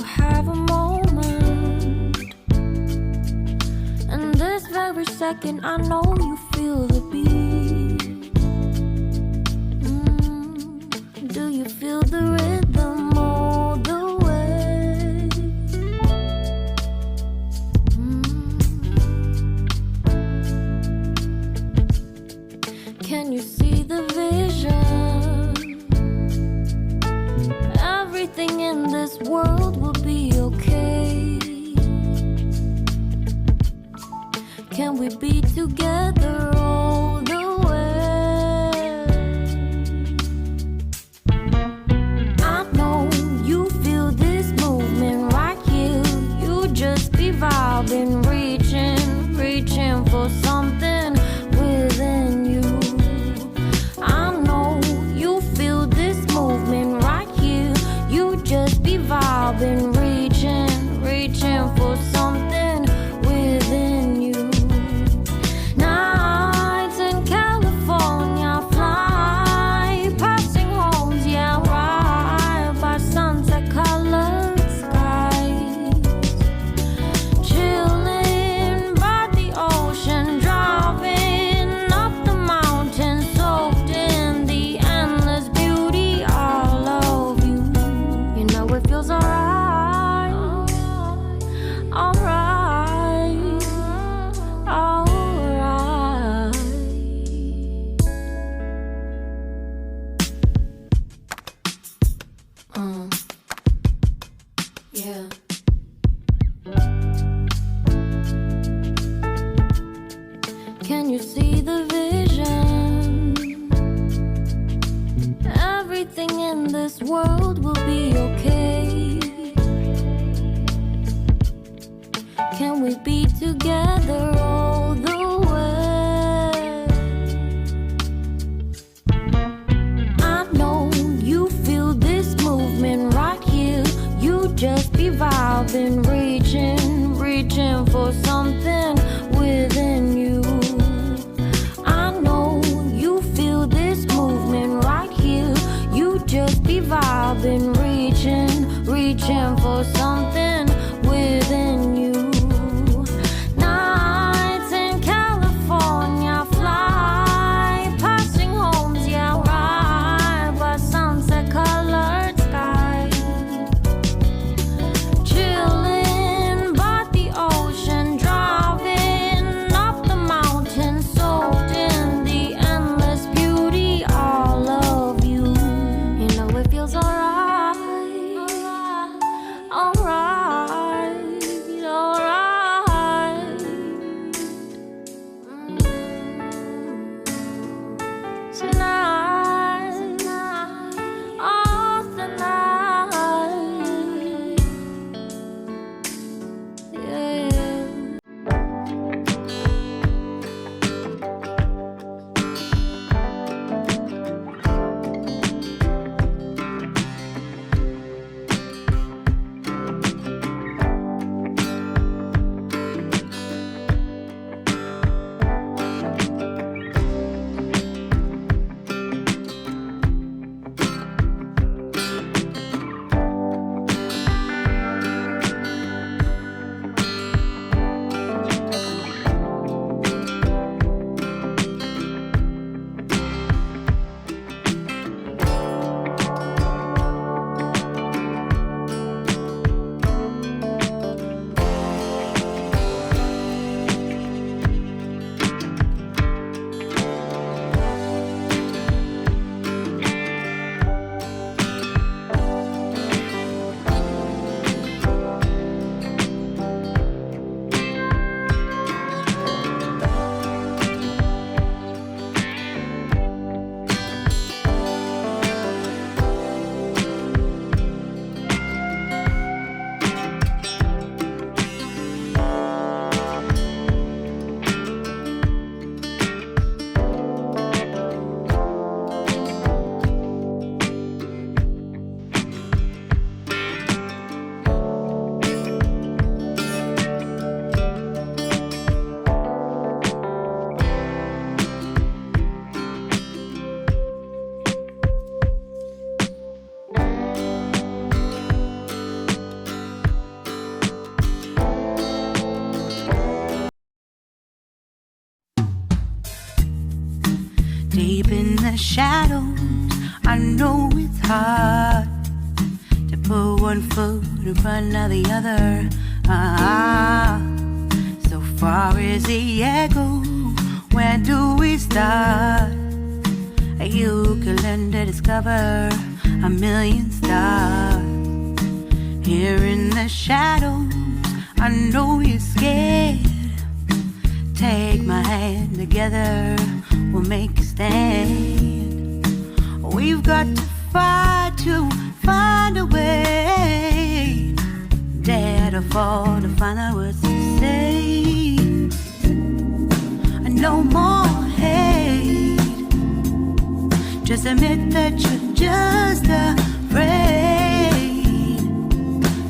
have a moment. And this very second, I know you feel the beat. Do you feel the rhythm all the way? Can you see the vision? Everything in this world will be okay. Can we be together all the way? I know you feel this movement right here. You just be vibing, reaching for something within you. I know you feel this movement right here. You just be vibing, reaching for something within you. Nights in California, fly passing homes, yeah, right by sunset-colored skies. Chilling by the ocean, driving up the mountain, soaked in the endless beauty all of you. You know it feels alright, alright, alright. Yeah. Can you see the vision? Everything in this world will be okay. Can we be together all the way? I know you feel this movement right here. You just be vibing, reaching for something within you. I know you feel this movement right here. You just be vibing, reaching for something within you. Nights in California, fly passing homes, yeah, right by sunset-colored skies. Chilling by the ocean, driving up the mountain, soaked in the endless beauty all of you. You know it feels alright, alright, alright. Tonight, oh tonight, yeah. the shadows, I know it's hard to put one foot in front of the other. So far as the echo, where do we start? You can learn to discover a million stars. Here in the shadows, I know you're scared. Take my hand, together we'll make a stand. We've got to fight to find a way. Dare to fall to find out what to say. No more hate. Just admit that you're just afraid.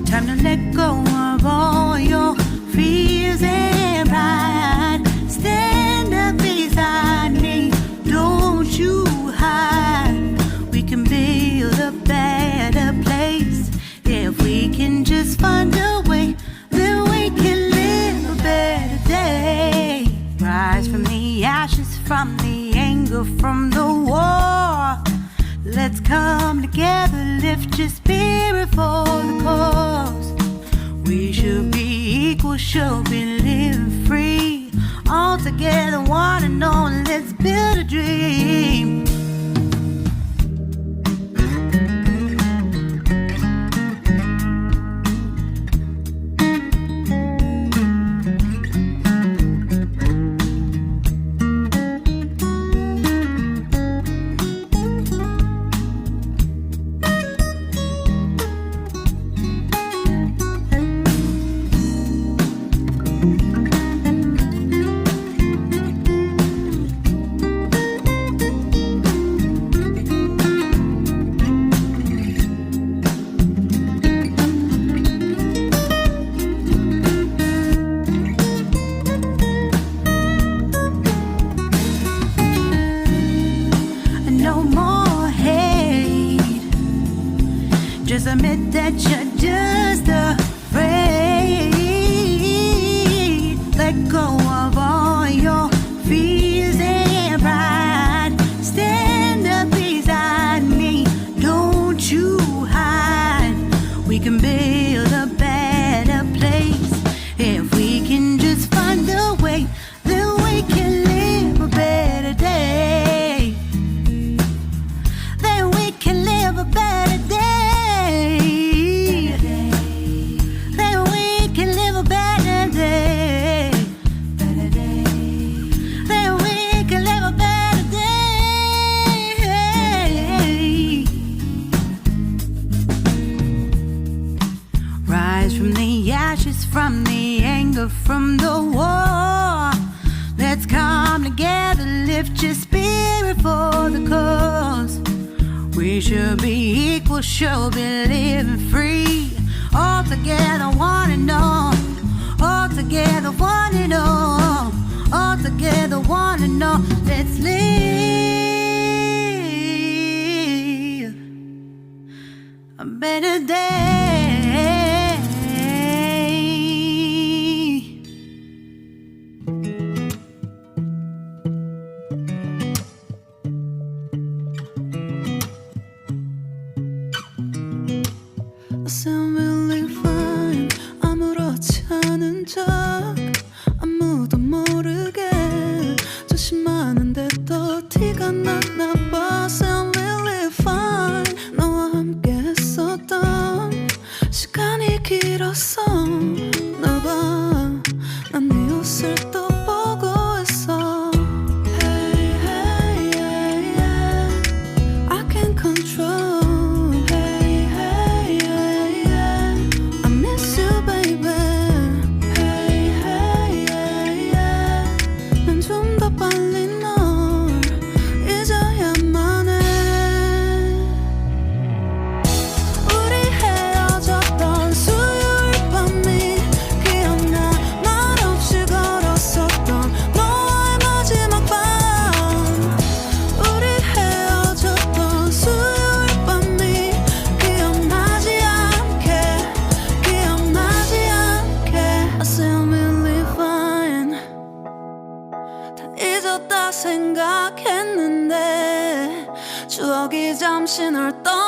Time to let go of all your fears and pride. Stand up beside me, don't you hide. We can build a better place. If we can just find a way, then we can live a better day. Rise from the ashes, from the anger, from the war. Let's come together, lift your spirit for the cause. We should be equal, should be living free. All together, one and all, let's build a dream. Just admit that you're just afraid. Let go of all your fears and pride. Stand up beside me, don't you hide. We can build a better place. If we can just find a way, then we can live a better day. Then we can live a better day. From the anger, from the war. Let's come together, lift your spirit for the cause. We should be equal, should be living free. All together, one and all. All together, one and all. All together, one and all. Let's live a better day. Sound really fine. 아무렇지 않은 척 아무도 모르게 조심하는데 또 티가 났나 봐. Sound really fine. 너와 함께 했었던 시간이 길었어. 나 봐, 난 네 옷을 또 보고 있어. Hey, hey, yeah, yeah. I can't control. 우리 헤어졌던 수요일 밤 잠시 널 떠나